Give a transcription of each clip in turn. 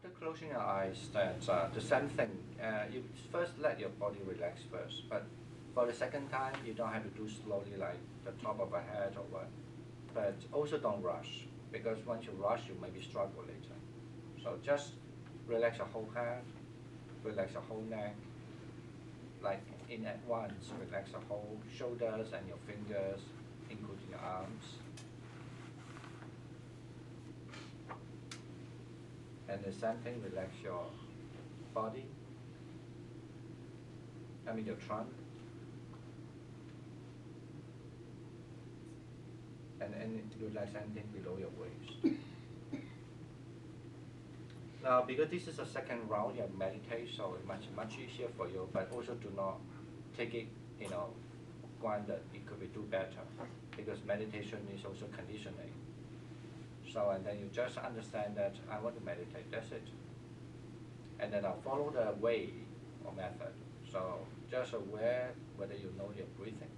after closing your eyes, that's the same thing. You first let your body relax first, but for the second time, you don't have to do slowly like the top of a head or what. But also don't rush, because once you rush, you maybe struggle later. So just relax your whole head, relax your whole neck, like in at once, relax your whole shoulders and your fingers, including your arms. And the same thing, relax your body, your trunk, and relax anything below your waist. Now, because this is a second round, you meditate, so it's much easier for you, but also do not take it, granted it could be do better, because meditation is also conditioning. So, and then you just understand that I want to meditate, that's it. And then I'll follow the way or method. So, just aware whether you know you're breathing.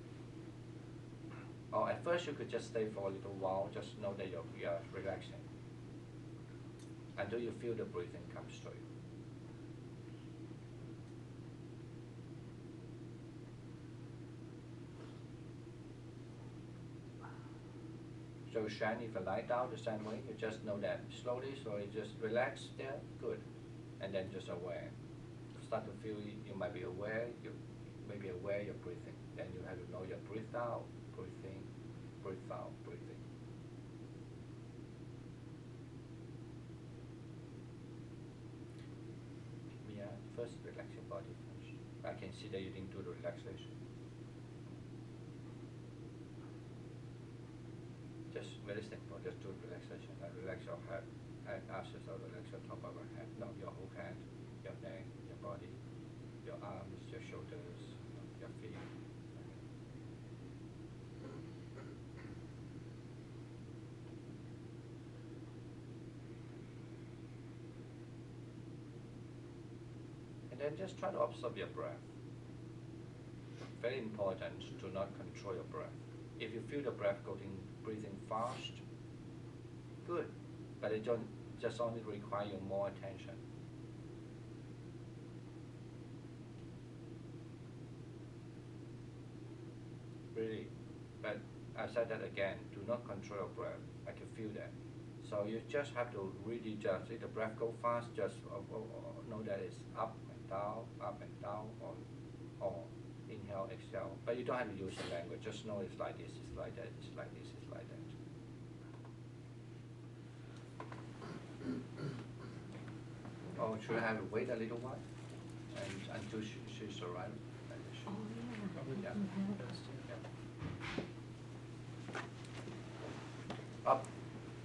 Or at first you could just stay for a little while, just know that you're relaxing, until you feel the breathing come through. So Shan, if you lie down the same way, you just know that slowly, just relax there, good. And then just aware. Start to feel, you might be aware, you may be aware you're breathing. Then you have to know you breathe out, breathe in, breathe out, breathe in. Yeah, first relax your body first. I can see that you didn't do the relaxation. Just very simple, just do relaxation. Relax your head, and after so relax your top of your head, not your whole head, your neck, your body, your arms, your shoulders, your feet. And then just try to observe your breath. Very important to not control your breath. If you feel the breath breathing fast, good, but it just only require you more attention. Really, but I said that again, do not control your breath. I can feel that. So you just have to really just, if the breath go fast, just know that it's up and down, or inhale, exhale. But you don't have to use the language. Just know it's like this, it's like that, it's like this, it's like that. Oh, should I have to wait a little while until she's arrived? Oh, yeah.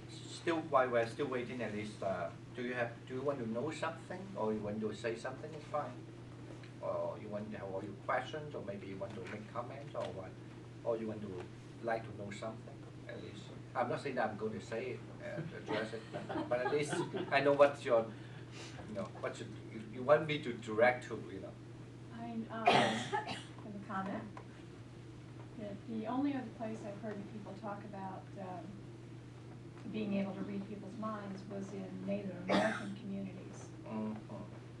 Still, while we're still waiting, at least, do you want to know something, or you want to say something? It's fine. Or you want to have all your questions, or maybe you want to make comments, or what? Or you want to like to know something? At least, I'm not saying that I'm going to say it, address it, but at least I know what's your, what you want me to direct to, I have a comment. That the only other place I've heard people talk about being able to read people's minds was in Native American communities,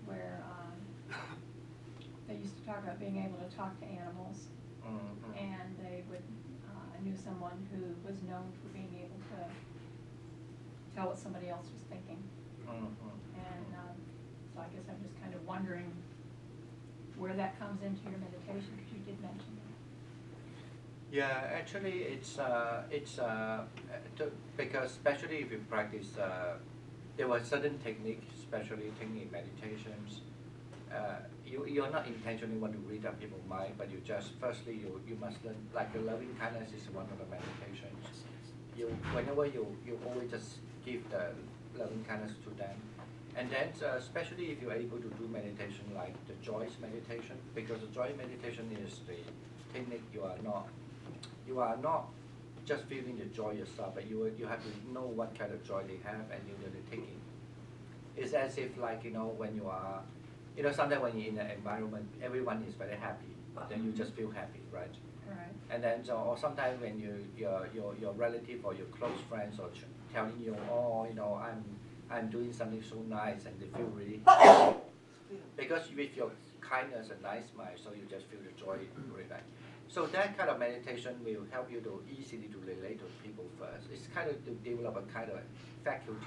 where they used to talk about being able to talk to animals, and they would. I knew someone who was known for being able to tell what somebody else was thinking, and so I guess I'm just kind of wondering where that comes into your meditation, because you did mention that. Yeah, actually, it's because especially if you practice, there was certain techniques, especially technique meditations. You're not intentionally want to read up people's mind, but you just firstly you must learn, like the loving kindness is one of the meditations. Whenever you always just give the loving kindness to them, and then especially if you're able to do meditation like the joy meditation, because the joy meditation is the technique you are not just feeling the joy yourself, but you have to know what kind of joy they have, and you really take it. It's as if when you are, sometimes when you're in an environment, everyone is very happy, then you just feel happy, right? Right. And then, or sometimes when your relative or your close friends are telling you, I'm doing something so nice, and they feel really because with your kindness and nice mind, so you just feel the joy really nice. So that kind of meditation will help you to easily to relate to people first. It's kind of to develop a kind of faculty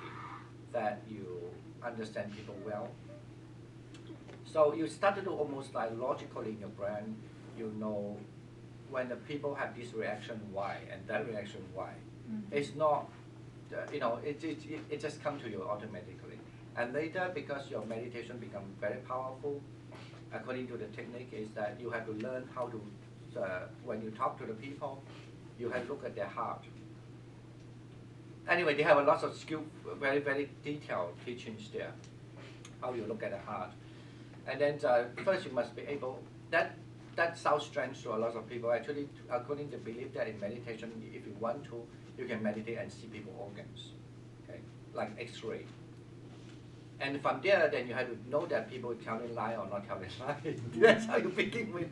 that you understand people well. So you start to do almost like logically in your brain, you know when the people have this reaction, why, and that reaction, why. It's not, it just comes to you automatically. And later, because your meditation becomes very powerful, according to the technique, is that you have to learn how to, when you talk to the people, you have to look at their heart. Anyway, they have a lot of skill, very, very detailed teachings there, how you look at the heart. And then first you must be able, that sounds strange to a lot of people. Actually, according to belief that in meditation, if you want to, you can meditate and see people's organs, okay, like X-ray. And from there, then you have to know that people telling lie or not telling lie. That's how you begin with.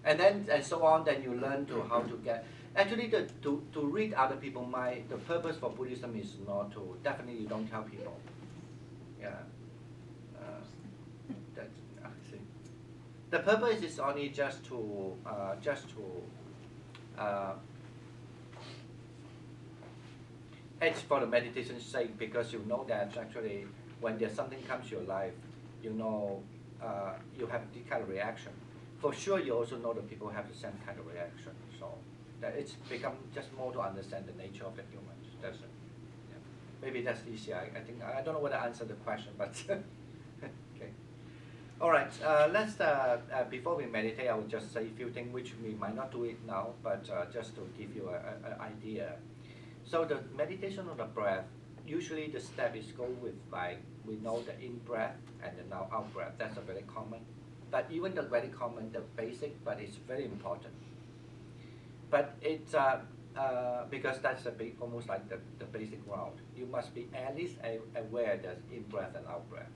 And then, and so on, then you learn to how to get, actually to read other people's mind, the purpose for Buddhism is not to, definitely you don't tell people. Yeah. The purpose is only just to it's for the meditation's sake, because you know that actually when there's something comes to your life, you know you have this kind of reaction. For sure, you also know that people have the same kind of reaction. So that it's become just more to understand the nature of the humans. That's it. Yeah. Maybe that's easy. I think I don't know whether I answered the question, but. All right, let's, before we meditate, I will just say a few things which we might not do it now, but just to give you an idea. So the meditation of the breath, usually the step is go with like, we know the in-breath and the now out-breath. That's a very common. But even the very common, the basic, but it's very important. But it's, because that's a big, almost like the basic route. You must be at least aware that in-breath and out-breath.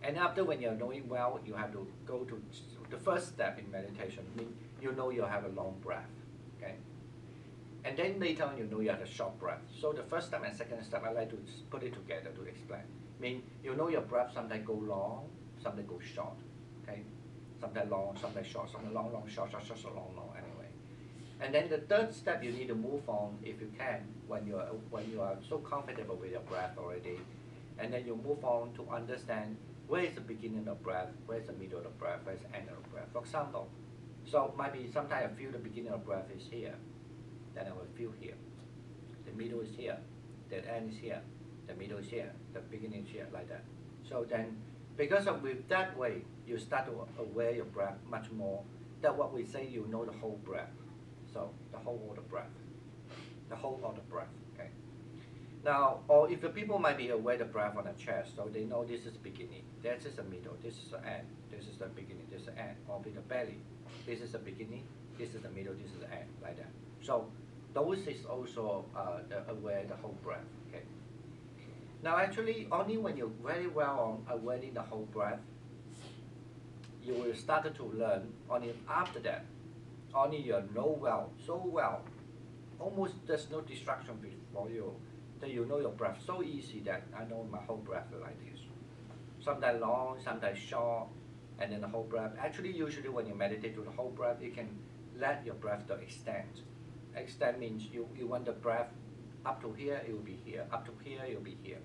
And after, when you're knowing well, you have to go to the first step in meditation. Mean you know you have a long breath, okay? And then later on, you know you have a short breath. So the first step and second step, I like to put it together to explain. Mean you know your breath sometimes go long, sometimes go short, okay? Sometimes long, sometimes short, sometimes long, long, short, short, short, short, long, long. Anyway, and then the third step, you need to move on if you can when you are so comfortable with your breath already, and then you move on to understand. Where is the beginning of breath? Where is the middle of the breath? Where is the end of the breath? For example, so maybe sometimes I feel the beginning of breath is here, then I will feel here. The middle is here, the end is here, the middle is here, the beginning is here, like that. So then, because of with that way, you start to aware your breath much more. That what we say, you know the whole breath. So the whole of the breath, the whole of the breath. Okay. Now, or if the people might be aware the breath on the chest, so they know this is the beginning, this is the middle, this is the end, this is the beginning, this is the end. Or with the belly, this is the beginning, this is the middle, this is the end, like that. So those is also aware the whole breath. Okay. Now, actually, only when you're very well on aware the whole breath, you will start to learn. Only after that, only you know well, so well, almost there's no distraction before you. That you know your breath so easy that I know my whole breath like this. Sometimes long, sometimes short, and then the whole breath. Actually, usually when you meditate to the whole breath, you can let your breath to extend. Extend means you want the breath up to here, it will be here. Up to here, it will be here.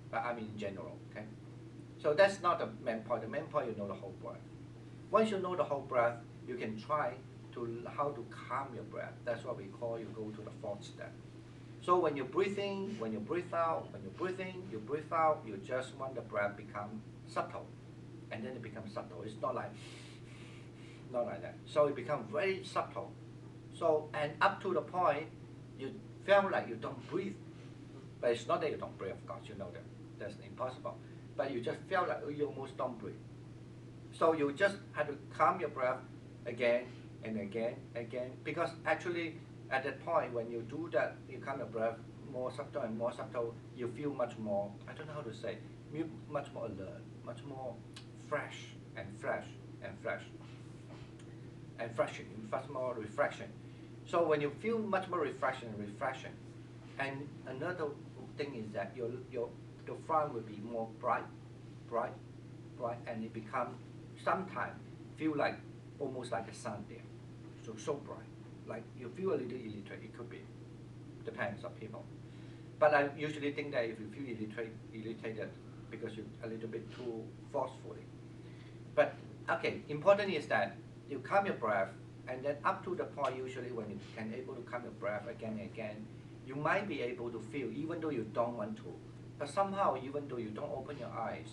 But I mean in general, okay? So that's not the main point. The main point, you know the whole breath. Once you know the whole breath, you can try to how to calm your breath. That's what we call, you go to the fourth step. So when you breathe in, when you breathe out, when you breathe in, you breathe out, you just want the breath become subtle. And then it becomes subtle. It's not like that. So it becomes very subtle. So, and up to the point, you feel like you don't breathe. But it's not that you don't breathe, of course, you know that. That's impossible. But you just feel like you almost don't breathe. So you just have to calm your breath again and again, again. Because actually, at that point, when you do that, you calm your breath more subtle and more subtle, you feel much more, I don't know how to say, much more alert, much more fresh and fresh and fresh and refreshing, much more refreshing. So when you feel much more refreshing, and another thing is that the front will be more bright, bright, bright, and it becomes sometimes feel like almost like a sun there. So bright, like you feel a little irritated. It could be, depends on people. But I usually think that if you feel irritated because you're a little bit too forcefully. But okay, important is that you calm your breath, and then up to the point usually when you can able to calm your breath again and again, you might be able to feel even though you don't want to. But somehow, even though you don't open your eyes,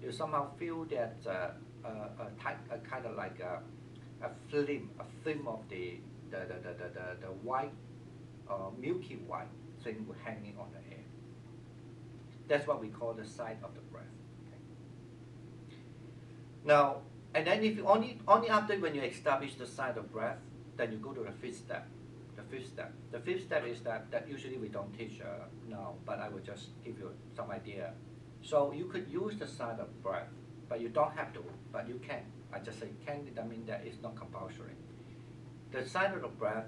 you somehow feel that kind of like a film of the white, milky white thing hanging on the air. That's what we call the sign of the breath. Okay. Now, and then if you only after when you establish the sign of breath, then you go to the fifth step. The fifth step is that usually we don't teach now, but I will just give you some idea. So you could use the sign of breath, but you don't have to, but you can. I just say can, that means that it's not compulsory. The sign of the breath,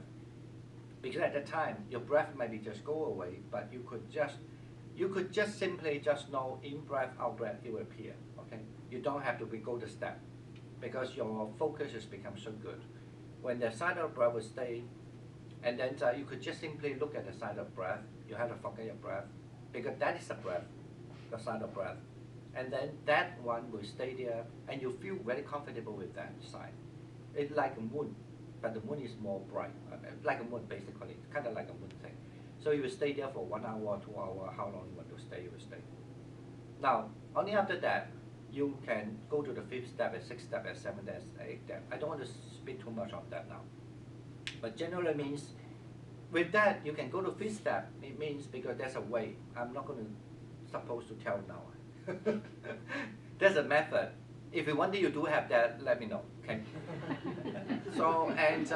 because at the time your breath maybe just go away, but you could just simply just know in breath, out breath, it will appear. Okay, you don't have to go the step, because your focus has become so good. When the sign of breath will stay, and then you could just simply look at the sign of breath. You have to forget your breath, because that is the breath, the sign of breath. And then that one will stay there, and you feel very comfortable with that sign. It's like a moon, but the moon is more bright, like a moon basically, kind of like a moon thing. So you will stay there for 1 hour, 2 hours, how long you want to stay, you will stay. Now, only after that, you can go to the fifth step, and sixth step, and seventh, and eighth step. I don't want to speak too much on that now. But generally means, with that, you can go to fifth step. It means because there's a way. I'm not going to supposed to tell now. There's a method. If you one day you do have that, let me know. Okay. So and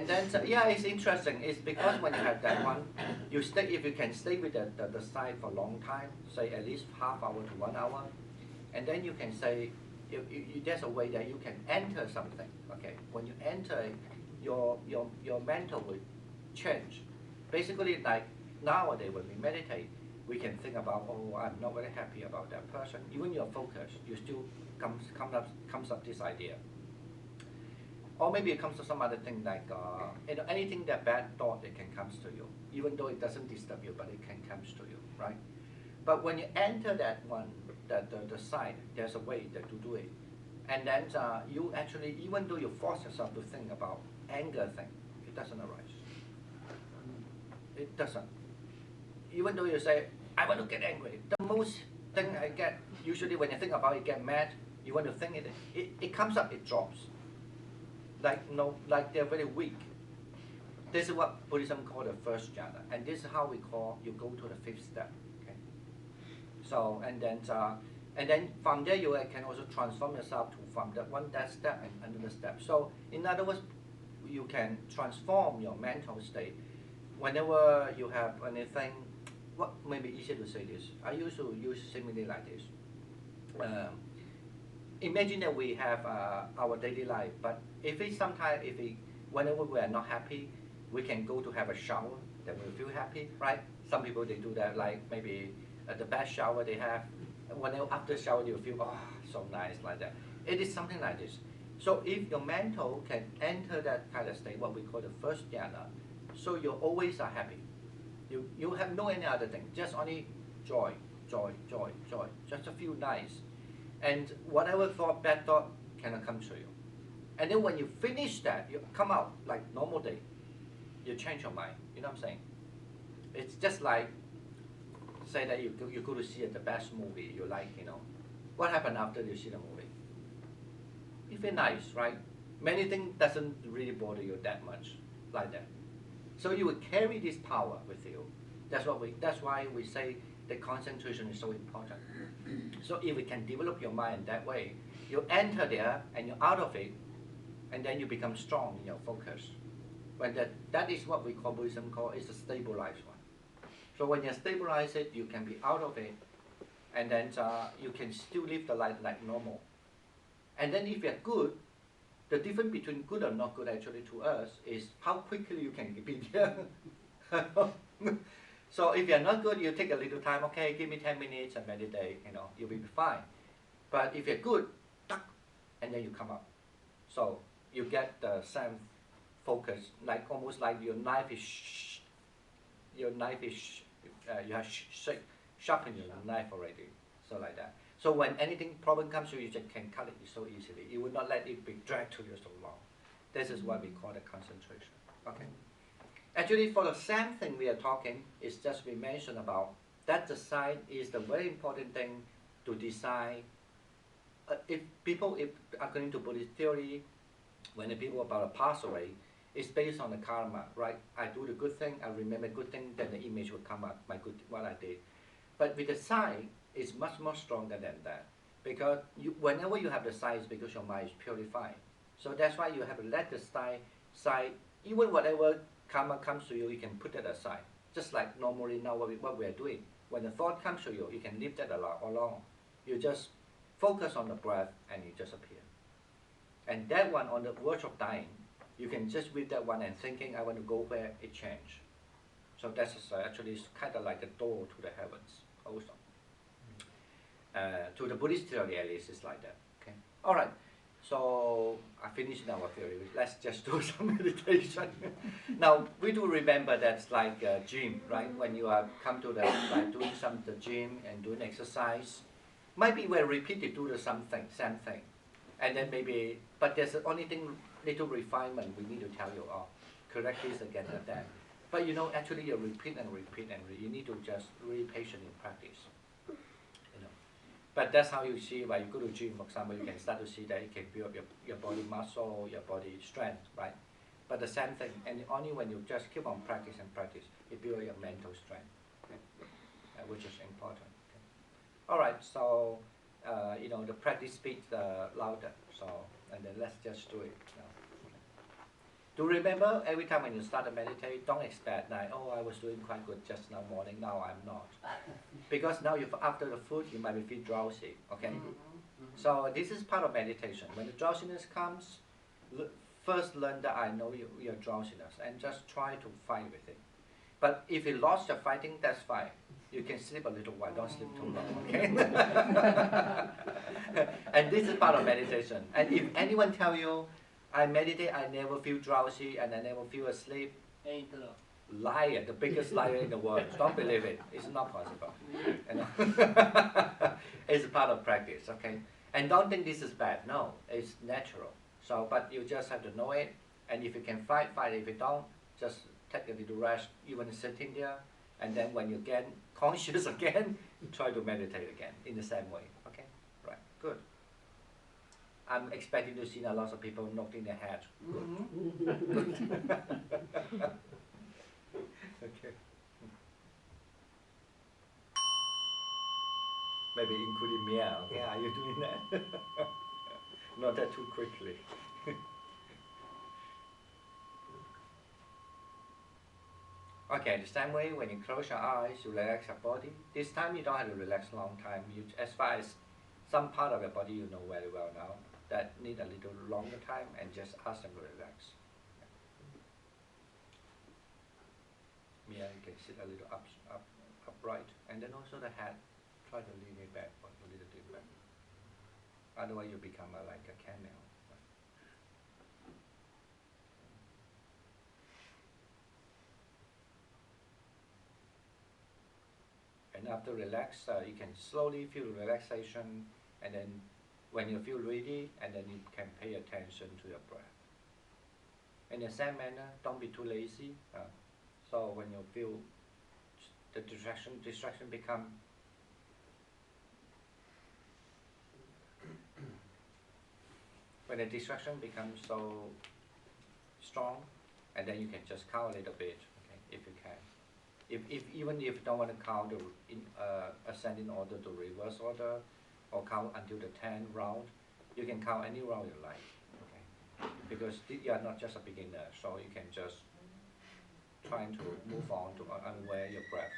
then yeah, it's interesting. It's because when you have that one, you stay. If you can stay with the side for a long time, say at least half hour to 1 hour, and then you can say, there's a way that you can enter something. Okay, when you enter, your mental will change. Basically, like nowadays when we meditate, we can think about, oh, I'm not very happy about that person. Even your focus, you still comes up this idea. Or maybe it comes to some other thing like anything that bad thought that can comes to you, even though it doesn't disturb you, but it can comes to you, right? But when you enter that one, the side, there's a way that to do it, and then you actually, even though you force yourself to think about anger thing, it doesn't arise. It doesn't. Even though you say, I want to get angry, the most thing I get, usually when you think about it, get mad, you want to think it comes up, it drops. Like they're very weak. This is what Buddhism call the first jhana, and this is how we call, you go to the fifth step. Okay. So, and then from there you can also transform yourself from that step and another step. So, in other words, you can transform your mental state. Whenever you have anything, what may be easier to say this, I used to use simile like this. Imagine that we have our daily life, but whenever we are not happy, we can go to have a shower, then we feel happy, right? Some people, they do that, like maybe the best shower they have, whenever after shower you feel, oh, so nice, like that. It is something like this. So if your mental can enter that kind of state, what we call the first jhana, so you always are happy. You have no any other thing, just only joy, joy, joy, joy, just to feel nice. And whatever bad thought cannot come to you. And then when you finish that, you come out like normal day, you change your mind, you know what I'm saying? It's just like, say that you go to see the best movie you like, you know. What happened after you see the movie? You feel nice, right? Many things doesn't really bother you that much, like that. So you will carry this power with you. That's why we say the concentration is so important. So if we can develop your mind that way, you enter there and you're out of it, and then you become strong in your focus. When that is what we call Buddhism is a stabilized one. So when you stabilize it, you can be out of it, and then you can still live the life like normal. And then if you're good, the difference between good and not good actually to us is how quickly you can be there. So if you're not good, you take a little time. Okay, give me 10 minutes and meditate. You know, you'll be fine. But if you're good, tuck, and then you come up. So you get the same focus, like almost like your knife is. You have sharpened your knife already. So like that. So when anything problem comes to you, you just can cut it so easily. You will not let it be dragged to you so long. This is what we call the concentration. Okay. Actually, for the same thing we are talking, it's just we mentioned about that the sign is the very important thing to decide. If according to Buddhist theory, when the people about to pass away, it's based on the karma, right? I do the good thing, I remember good thing, then the image will come up, what I did. But with the sign, it's much more stronger than that. Because whenever you have the sign, it's because your mind is purified. So that's why you have to let the sign, even whatever karma comes to you, you can put it aside. Just like normally now what we are doing. When the thought comes to you, you can leave that alone. You just focus on the breath and you just appear. And that one on the verge of dying, you can just read that one and thinking, I want to go where it changed. So that's actually kind of like a door to the heavens also. To the Buddhist theory at least, it's like that. Okay. All right. So I finished our theory. Let's just do some meditation. Now we do remember that's like a gym, right? When you are come to the doing the gym and doing exercise, maybe we repeat to do the same thing, and then maybe. But there's the only thing, little refinement we need to tell you. Oh, correct this again and that. But you know, actually you repeat and repeat and you need to just really patient in practice. But that's how you see, when you go to gym, for example, you can start to see that it can build your body muscle, your body strength, right? But the same thing, and only when you just keep on practice and practice, it builds your mental strength, okay? Which is important. Okay? All right, so, you know, the practice speaks louder, so, and then let's just do it now. Do remember, every time when you start to meditate, don't expect that, oh, I was doing quite good just now morning, now I'm not. Because now after the food, you might feel drowsy, okay? So this is part of meditation. When the drowsiness comes, first learn that I know your drowsiness and just try to fight with it. But if you lost your fighting, that's fine. You can sleep a little while, don't sleep too long, okay? And this is part of meditation. And if anyone tell you, I meditate, I never feel drowsy and I never feel asleep. Liar, the biggest liar in the world. Don't believe it. It's not possible. You know? It's part of practice, okay? And don't think this is bad. No, it's natural. So, but you just have to know it. And if you can fight. If you don't, just take a little rest, even sitting there. And then when you get conscious again, try to meditate again in the same way. Okay? Right. Good. I'm expecting to see a lot of people nodding their head. Good. Okay. Maybe including meow. Okay, are you doing that? Not that too quickly. Okay, the same way when you close your eyes, you relax your body. This time you don't have to relax a long time. You, as far as some part of your body you know very well now, that need a little longer time, and just ask them to relax. Yeah, you can sit a little upright, and then also the head, try to lean it back a little bit back. Otherwise you become like a camel. And after relax, you can slowly feel relaxation, and then when you feel ready, and then you can pay attention to your breath. In the same manner, don't be too lazy. So when you feel the distraction become when the distraction becomes so strong, and then you can just count a little bit, okay, if you can. Even if you don't want to count in ascending order to reverse order, or count until the 10th round, you can count any round you like, okay? Because you are not just a beginner, so you can just trying to move on to unaware your breath.